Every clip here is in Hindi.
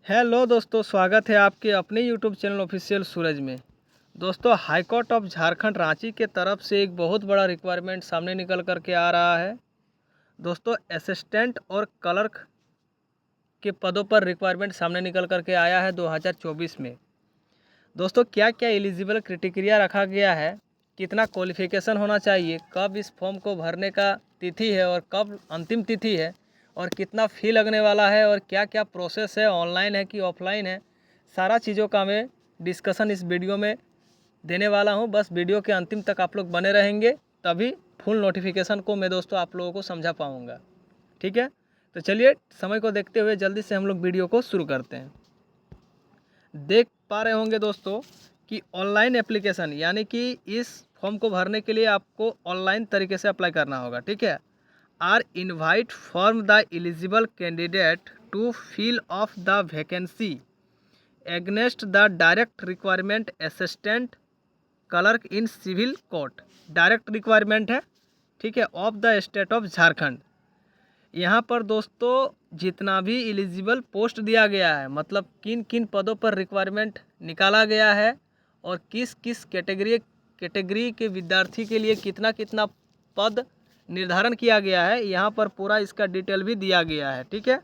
हेलो दोस्तों, स्वागत है आपके अपने यूट्यूब चैनल ऑफिशियल सूरज में। दोस्तों, high court of Jharkhand Ranchi के तरफ से एक बहुत बड़ा रिक्वायरमेंट सामने निकल कर के आ रहा है। दोस्तों, असिस्टेंट और क्लर्क के पदों पर रिक्वायरमेंट सामने निकल कर के आया है 2024 में। दोस्तों, क्या क्या एलिजिबल क्राइटेरिया रखा गया है, कितना क्वालिफिकेशन होना चाहिए, कब इस फॉर्म को भरने का तिथि है और कब अंतिम तिथि है, और कितना फ़ी लगने वाला है, और क्या क्या प्रोसेस है, ऑनलाइन है कि ऑफलाइन है, सारा चीज़ों का मैं डिस्कशन इस वीडियो में देने वाला हूं। बस वीडियो के अंतिम तक आप लोग बने रहेंगे, तभी फुल नोटिफिकेशन को मैं दोस्तों आप लोगों को समझा पाऊंगा। ठीक है, तो चलिए समय को देखते हुए जल्दी से हम लोग वीडियो को शुरू करते हैं। देख पा रहे होंगे दोस्तों कि ऑनलाइन एप्लीकेशन, यानी कि इस फॉर्म को भरने के लिए आपको ऑनलाइन तरीके से अप्लाई करना होगा। ठीक है, are invite from the eligible candidate to fill of the vacancy against the direct requirement assistant clerk in civil court. Direct requirement है, ठीक है, of the state of Jharkhand. यहाँ पर दोस्तों जितना भी एलिजिबल पोस्ट दिया गया है, मतलब किन किन पदों पर रिक्वायरमेंट निकाला गया है और किस किस कैटेगरी के विद्यार्थी के लिए कितना कितना पद निर्धारण किया गया है, यहाँ पर पूरा इसका डिटेल भी दिया गया है। ठीक है,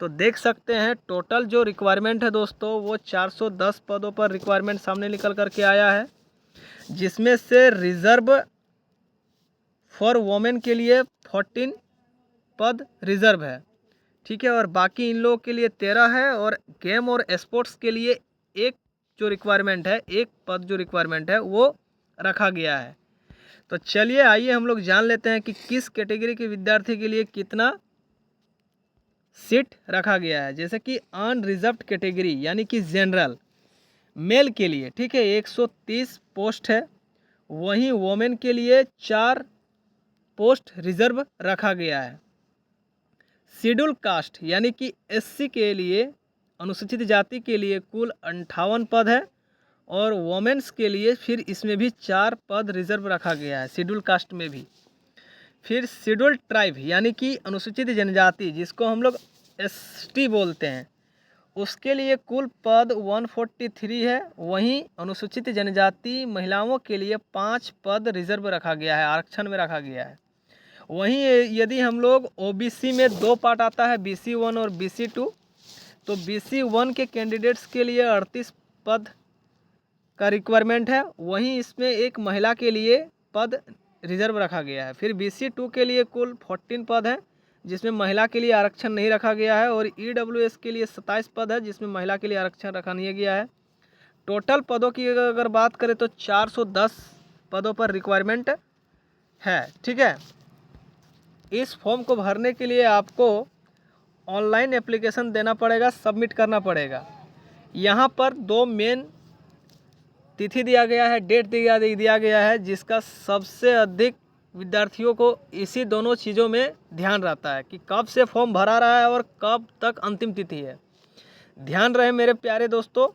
तो देख सकते हैं टोटल जो रिक्वायरमेंट है दोस्तों वो 410 पदों पर रिक्वायरमेंट सामने निकल कर के आया है, जिसमें से रिजर्व फॉर वोमेन के लिए 14 पद रिजर्व है। ठीक है, और बाकी इन लोगों के लिए 13 है, और गेम और स्पोर्ट्स के लिए एक जो रिक्वायरमेंट है, एक पद जो रिक्वायरमेंट है वो रखा गया है। तो चलिए आइए हम लोग जान लेते हैं कि किस कैटेगरी के विद्यार्थी के लिए कितना सीट रखा गया है। जैसे कि अनरिजर्व्ड कैटेगरी यानी कि जनरल मेल के लिए, ठीक है, 130 पोस्ट है। वहीं वोमेन के लिए 4 पोस्ट रिजर्व रखा गया है। शेड्यूल कास्ट यानी कि एससी के लिए, अनुसूचित जाति के लिए कुल 58 पद है, और वोमेन्स के लिए फिर इसमें भी 4 पद रिजर्व रखा गया है, शेड्यूल कास्ट में भी। फिर शेड्यूल ट्राइब यानी कि अनुसूचित जनजाति, जिसको हम लोग एसटी बोलते हैं, उसके लिए कुल पद 143 है। वहीं अनुसूचित जनजाति महिलाओं के लिए 5 पद रिजर्व रखा गया है, आरक्षण में रखा गया है। वहीं यदि हम लोग ओबीसी में 2 पार्ट आता है, बीसी 1 और बीसी 2, तो बीसी 1 के कैंडिडेट्स के लिए 38 पद का रिक्वायरमेंट है। वहीं इसमें एक महिला के लिए पद रिजर्व रखा गया है। फिर बीसी 2 के लिए कुल 14 पद हैं, जिसमें महिला के लिए आरक्षण नहीं रखा गया है, और ईडब्ल्यूएस के लिए 27 पद है, जिसमें महिला के लिए आरक्षण रखा नहीं गया है। टोटल पदों की अगर बात करें तो 410 पदों पर रिक्वायरमेंट है। ठीक है, इस फॉर्म को भरने के लिए आपको ऑनलाइन एप्लीकेशन देना पड़ेगा, सबमिट करना पड़ेगा। यहाँ पर 2 मेन तिथि दिया गया है, डेट दिया गया है, जिसका सबसे अधिक विद्यार्थियों को इसी दोनों चीज़ों में ध्यान रहता है कि कब से फॉर्म भरा रहा है और कब तक अंतिम तिथि है। ध्यान रहे मेरे प्यारे दोस्तों,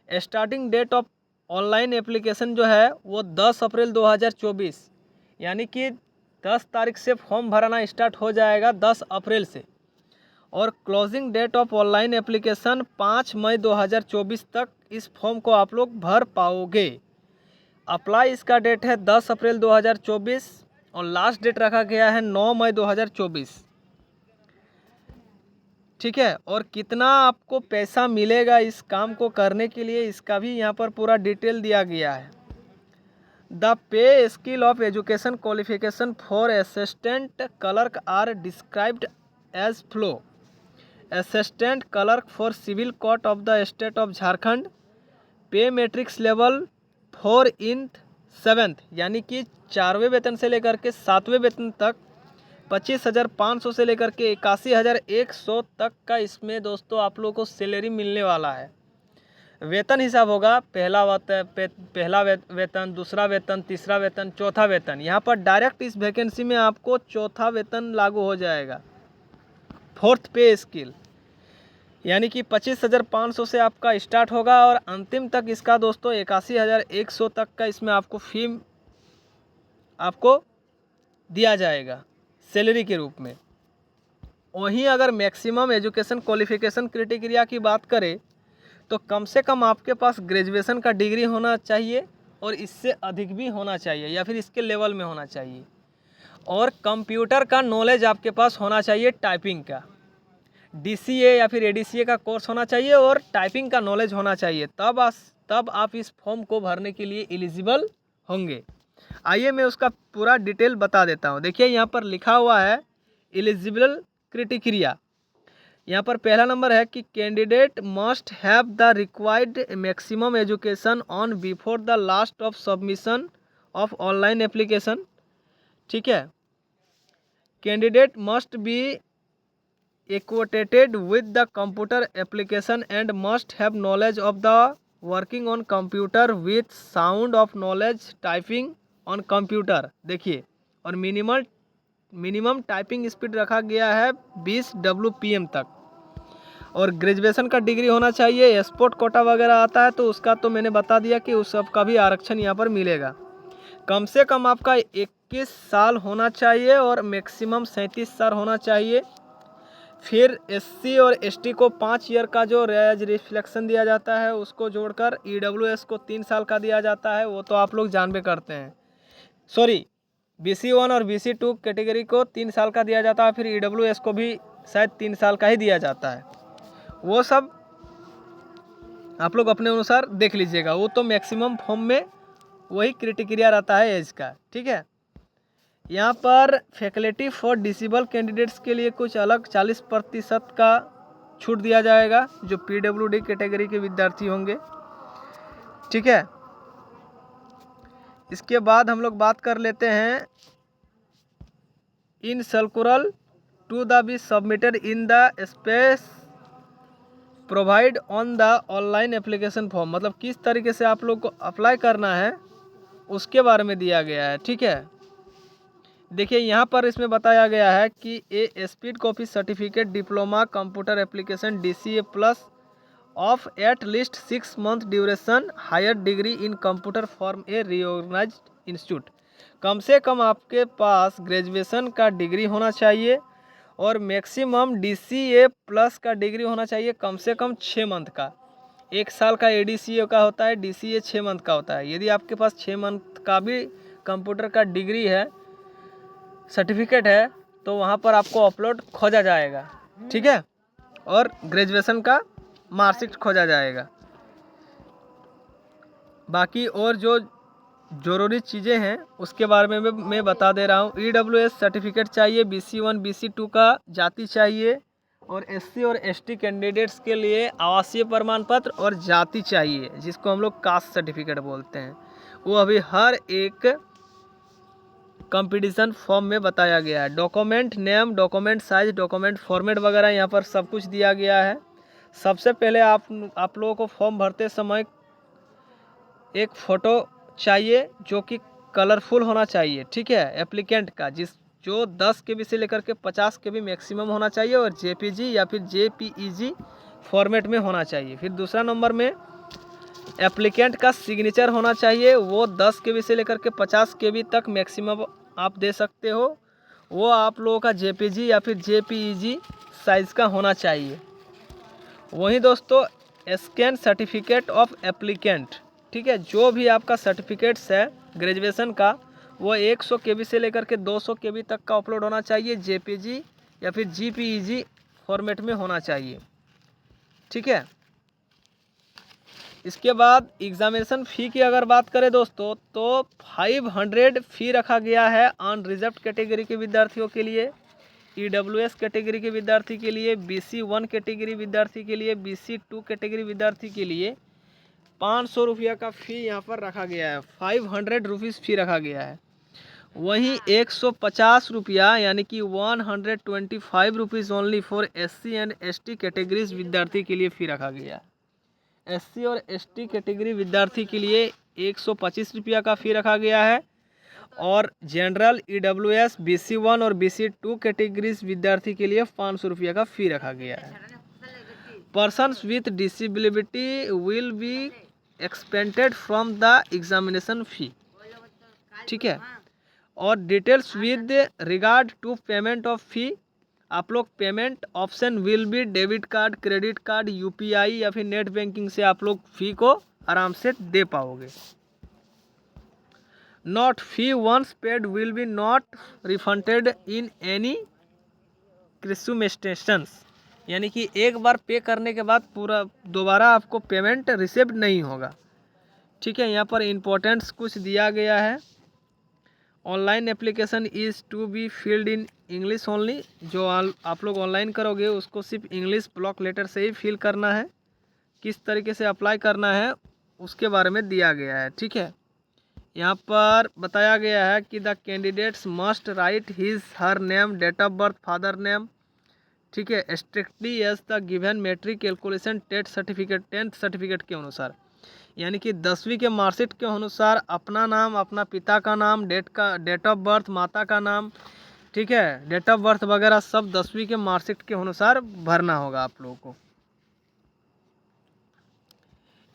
starting date of online application जो है वो 10 अप्रैल 2024, यानी कि 10 तारीख से फॉर्म भराना स्टार्ट हो जाएगा, 10 अप्रैल से। और closing date of online application 5 मई 2024 तक इस फॉर्म को आप लोग भर पाओगे। अप्लाई इसका डेट है 10 अप्रैल 2024, और लास्ट डेट रखा गया है 9 मई 2024। ठीक है, और कितना आपको पैसा मिलेगा इस काम को करने के लिए, इसका भी यहाँ पर पूरा डिटेल दिया गया है। The pay skill of education qualification for assistant clerk are described as flow. Assistant clerk for civil court of the state of Jharkhand, pay matrix level 4 in 7th, यानी कि 4वें वेतन से लेकर के 7वें वेतन तक 25,500 से लेकर के 81,100 तक का इसमें दोस्तों आप लोगों को सैलरी मिलने वाला है। वेतन हिसाब होगा, पहला वेतन, दूसरा वेतन, तीसरा वेतन, चौथा वेतन। यहाँ पर डायरेक्ट इस वैकेंसी में आपको चौथा वेतन लागू हो जाएगा। 4th पे स्किल यानी कि 25,500 से आपका स्टार्ट होगा, और अंतिम तक इसका दोस्तों 81,100 तक का इसमें आपको फी आपको दिया जाएगा सैलरी के रूप में। वहीं अगर मैक्सिमम एजुकेशन क्वालिफिकेशन क्राइटेरिया की बात करें तो कम से कम आपके पास ग्रेजुएशन का डिग्री होना चाहिए और इससे अधिक भी होना चाहिए या फिर इसके लेवल में होना चाहिए। और कंप्यूटर का नॉलेज आपके पास होना चाहिए, टाइपिंग का DCA या फिर ADCA का कोर्स होना चाहिए और टाइपिंग का नॉलेज होना चाहिए, तब आप इस फॉर्म को भरने के लिए एलिजिबल होंगे। आइए मैं उसका पूरा डिटेल बता देता हूँ। देखिए यहाँ पर लिखा हुआ है एलिजिबल क्राइटेरिया। यहाँ पर पहला नंबर है कि candidate must have the required maximum education on before the last of submission of online application. ठीक है, candidate must be acquainted with the computer application and must have knowledge of the working on computer with sound of knowledge typing on computer. देखिए, और मिनिमम टाइपिंग स्पीड रखा गया है 20 WPM तक। और ग्रेजुएशन का डिग्री होना चाहिए। स्पोर्ट कोटा वगैरह आता है तो उसका तो मैंने बता दिया कि उस सब का भी आरक्षण यहाँ पर मिलेगा। कम से कम आपका 21 साल होना चाहिए और मैक्सिमम 37 साल होना चाहिए। फिर SC और ST को 5 ईयर का जो रेज रिफ्लेक्शन दिया जाता है उसको जोड़कर EWS को 3 साल का दिया जाता है, वो तो आप लोग जानबे करते हैं। सॉरी, BC1 और BC2 कैटेगरी को 3 साल का दिया जाता है, फिर EWS को भी शायद 3 साल का ही दिया जाता है। वो सब आप लोग अपने अनुसार देख लीजिएगा, वो तो मैक्सिमम फॉर्म में वही क्राइटेरिया रहता है एज का। ठीक है, यहाँ पर फैकल्टी फॉर डिसेबल कैंडिडेट्स के लिए कुछ अलग 40% का छूट दिया जाएगा जो PWD कैटेगरी के विद्यार्थी होंगे। ठीक है, इसके बाद हम लोग बात कर लेते हैं in circular to the be submitted in the space provide on the online application form. मतलब किस तरीके से आप लोग को अप्लाई करना है उसके बारे में दिया गया है। ठीक है, देखिए यहाँ पर इसमें बताया गया है कि a speed copy certificate diploma computer application DCA plus of at least 6 month duration higher degree in computer from a recognised institute. कम से कम आपके पास ग्रेजुएशन का डिग्री होना चाहिए और मैक्सिमम DCA प्लस का डिग्री होना चाहिए, कम से कम 6 मंथ का। 1 साल का ADCA का होता है, DCA 6 मंथ का होता है। यदि आपके पास 6 मंथ का भी कंप्यूटर का डिग्री है, सर्टिफिकेट है, तो वहाँ पर आपको अपलोड खोजा जाएगा। ठीक है, और ग्रेजुएशन का मार्कशीट खोजा जाएगा। बाकी और जो ज़रूरी चीज़ें हैं उसके बारे में मैं बता दे रहा हूँ। EWS सर्टिफिकेट चाहिए, BC1 BC2 का जाति चाहिए, और SC और ST कैंडिडेट्स के लिए आवासीय प्रमाण पत्र और जाति चाहिए, जिसको हम लोग कास्ट सर्टिफिकेट बोलते हैं। वो अभी हर एक कंपटीशन फॉर्म में बताया गया है। Document name, document size, document format वगैरह यहाँ पर सब कुछ दिया गया है। सबसे पहले आप लोगों को फॉर्म भरते समय एक फ़ोटो चाहिए जो कि कलरफुल होना चाहिए। ठीक है, एप्लीकेंट का जो 10 KB से लेकर के 50 KB मैक्सिमम होना चाहिए और JPG या फिर JPEG फॉर्मेट में होना चाहिए। फिर दूसरा नंबर में एप्लीकेंट का सिग्नेचर होना चाहिए, वो 10 KB से लेकर के 50 KB तक मैक्सिमम आप दे सकते हो। वो आप लोगों का JPG या फिर JPEG साइज़ का होना चाहिए। वहीं दोस्तों स्कैन सर्टिफिकेट ऑफ एप्लीकेंट, ठीक है, जो भी आपका सर्टिफिकेट्स है ग्रेजुएशन का, वो 100 KB से लेकर के 200 KB तक का अपलोड होना चाहिए, JPG या फिर JPEG फॉर्मेट में होना चाहिए। ठीक है, इसके बाद एग्ज़ामिनेशन फ़ी की अगर बात करें दोस्तों तो 500 फ़ी रखा गया है अनरिजर्व्ड कैटेगरी के विद्यार्थियों के लिए, EWS कैटेगरी के विद्यार्थी के लिए, BC1 कैटेगरी विद्यार्थी के लिए, BC2 कैटेगरी विद्यार्थी के लिए 500 रुपया का फ़ी यहाँ पर रखा गया है। 500 रुपीज़ फ़ी रखा गया है। वहीं 150 रुपया यानी कि 125 rupees only for SC and ST categories विद्यार्थी के लिए फ़ी रखा गया है। SC और ST कैटेगरी विद्यार्थी के लिए 125 रुपया का फ़ी रखा गया है और जनरल EWS BC1 और BC2 कैटेगरीज विद्यार्थी के लिए 500 रुपया का फ़ी रखा गया है। Persons with disability will be expended from the examination fee. ठीक है, और details with regard to payment of fee आप लोग payment option will be debit card, credit card, UPI या फिर नेट बैंकिंग से आप लोग फ़ी को आराम से दे पाओगे। Not fee once paid will be not refunded in any circumstances, यानी कि एक बार पे करने के बाद पूरा दोबारा आपको पेमेंट रिसीव नहीं होगा। ठीक है, यहाँ पर इम्पोर्टेंट्स कुछ दिया गया है। Online application is to be filled in English only, जो आप लोग ऑनलाइन करोगे उसको सिर्फ इंग्लिश ब्लॉक लेटर से ही फिल करना है। किस तरीके से अप्लाई करना है उसके बारे में दिया गया है। ठीक है, यहाँ पर बताया गया है कि the candidates must write his her name, date of birth, father name, ठीक है, strictly as the given matric calculation TET certificate, 10th certificate के अनुसार, यानी कि 10वीं के मार्कशीट के अनुसार अपना नाम, अपना पिता का नाम, डेट ऑफ बर्थ, माता का नाम, ठीक है, डेट ऑफ बर्थ वगैरह सब 10वीं के मार्कशीट के अनुसार भरना होगा आप लोगों को।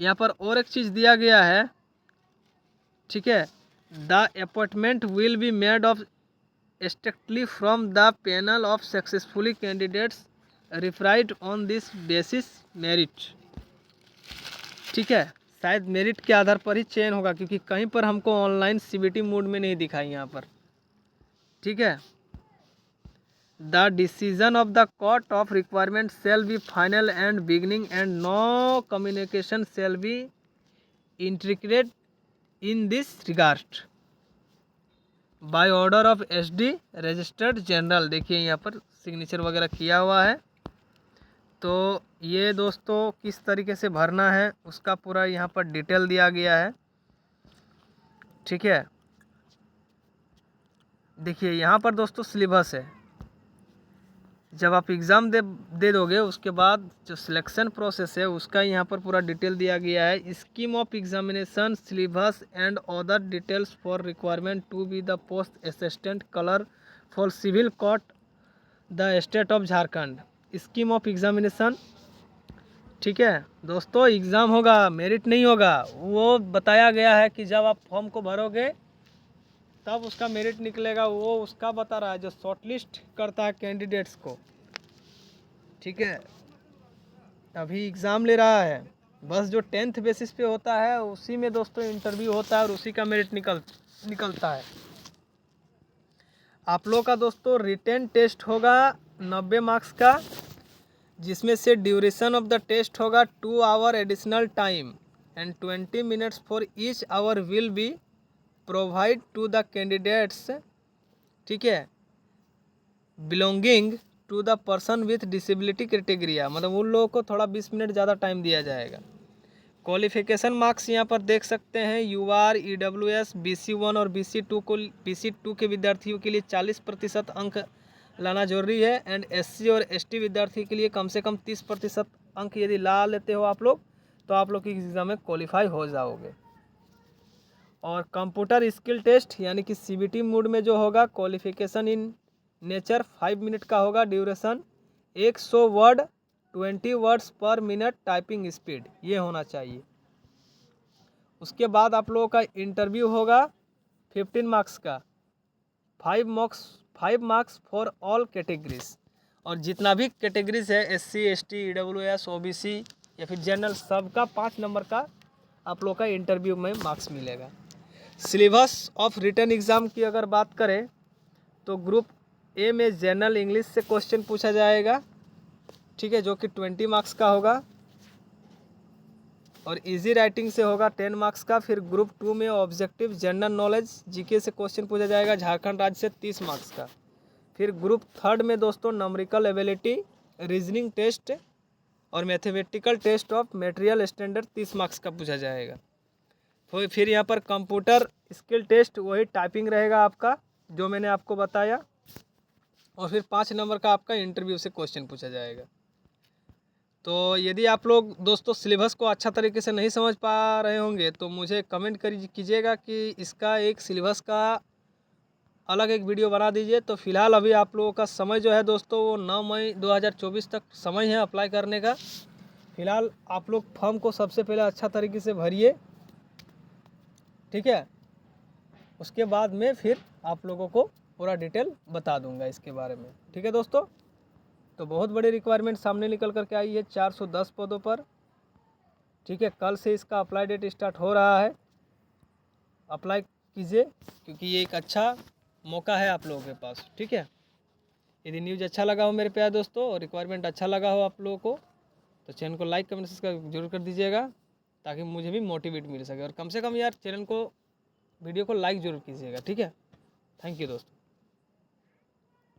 यहाँ पर और एक चीज़ दिया गया है, ठीक है, the appointment will be made of strictly from the panel of successfully candidates referred on this basis merit। ठीक है, शायद मेरिट के आधार पर ही चयन होगा, क्योंकि कहीं पर हमको ऑनलाइन सीबीटी मोड में नहीं दिखाई यहाँ पर। ठीक है, the decision of the court of requirement shall be final and beginning and no communication shall be intricate in this regard by order of SD registered general. देखिए यहाँ पर सिग्नेचर वगैरह किया हुआ है। तो ये दोस्तों किस तरीके से भरना है उसका पूरा यहाँ पर डिटेल दिया गया है। ठीक है, देखिए यहाँ पर दोस्तों सिलेबस है। जब आप एग्ज़ाम दे दोगे उसके बाद जो सिलेक्शन प्रोसेस है उसका यहाँ पर पूरा डिटेल दिया गया है। Scheme of examination, syllabus and other details for requirement to be the post assistant colour for civil court the state of Jharkhand. Scheme of examination, ठीक है दोस्तों, एग्ज़ाम होगा, मेरिट नहीं होगा। वो बताया गया है कि जब आप फॉर्म को भरोगे तब उसका मेरिट निकलेगा, वो उसका बता रहा है जो शॉर्टलिस्ट करता है कैंडिडेट्स को। ठीक है, अभी एग्ज़ाम ले रहा है, बस जो 10th बेसिस पे होता है उसी में दोस्तों इंटरव्यू होता है और उसी का मेरिट निकलता है। आप लोग का दोस्तों रिटेन टेस्ट होगा 90 मार्क्स का, जिसमें से ड्यूरेशन ऑफ द टेस्ट होगा 2 hour additional time and 20 minutes for each hour will be provide to the candidates, ठीक है, belonging to the person with disability criteria, मतलब उन लोगों को थोड़ा 20 मिनट ज़्यादा टाइम दिया जाएगा। क्वालिफिकेशन मार्क्स यहाँ पर देख सकते हैं, यूआर, ईडब्ल्यूएस, BC1 और BC2 के विद्यार्थियों के लिए 40% अंक लाना जरूरी है एंड SC और ST विद्यार्थी के लिए कम से कम 30% अंक यदि ला लेते हो आप लोग तो आप लोग की एग्ज़ाम में क्वालिफाई हो जाओगे। और कंप्यूटर स्किल टेस्ट यानी कि CBT मोड में जो होगा, क्वालिफिकेशन इन नेचर 5 मिनट का होगा, ड्यूरेशन 100 वर्ड 20 वर्ड्स पर मिनट, टाइपिंग स्पीड ये होना चाहिए। उसके बाद आप लोगों का इंटरव्यू होगा 15 मार्क्स का, 5 मार्क्स फॉर ऑल कैटेगरीज, और जितना भी कैटेगरीज है SC ST EWS OBC या फिर जनरल, सबका 5 नंबर का आप लोग का इंटरव्यू में मार्क्स मिलेगा। सिलेबस ऑफ रिटन एग्ज़ाम की अगर बात करें तो ग्रुप ए में जनरल इंग्लिश से क्वेश्चन पूछा जाएगा, ठीक है, जो कि 20 मार्क्स का होगा, और इजी राइटिंग से होगा 10 मार्क्स का। फिर ग्रुप 2 में ऑब्जेक्टिव जनरल नॉलेज जीके से क्वेश्चन पूछा जाएगा झारखंड राज्य से 30 मार्क्स का। फिर ग्रुप 3 में दोस्तों न्यूमेरिकल एबिलिटी, रीजनिंग टेस्ट और mathematical test of material standard 30 marks का पूछा जाएगा। तो फिर यहाँ पर कंप्यूटर स्किल टेस्ट वही टाइपिंग रहेगा आपका जो मैंने आपको बताया, और फिर 5 नंबर का आपका इंटरव्यू से क्वेश्चन पूछा जाएगा। तो यदि आप लोग दोस्तों सिलेबस को अच्छा तरीके से नहीं समझ पा रहे होंगे तो मुझे कमेंट कीजिएगा कि इसका एक सिलेबस का अलग एक वीडियो बना दीजिए। तो फिलहाल अभी आप लोगों का समय जो है दोस्तों वो 9 मई 2024 तक समय है अप्लाई करने का। फिलहाल आप लोग फॉर्म को सबसे पहले अच्छा तरीके से भरिए, ठीक है, उसके बाद में फिर आप लोगों को पूरा डिटेल बता दूंगा इसके बारे में। ठीक है दोस्तों। तो बहुत बड़ी रिक्वायरमेंट सामने निकल करके आई है 410 पदों पर। ठीक है, कल से इसका अप्लाई डेट स्टार्ट हो रहा है। अप्लाई कीजिए क्योंकि ये एक अच्छा मौका है आप लोगों के पास। ठीक है, यदि न्यूज़ अच्छा लगा हो मेरे प्यारे दोस्तों और रिक्वायरमेंट अच्छा लगा हो आप लोगों को तो चैनल को लाइक कमेंट सब्सक्राइब जरूर कर दीजिएगा ताकि मुझे भी मोटिवेट मिल सके। और कम से कम यार चैनल को वीडियो को लाइक जरूर कीजिएगा। ठीक है, थैंक यू दोस्तों।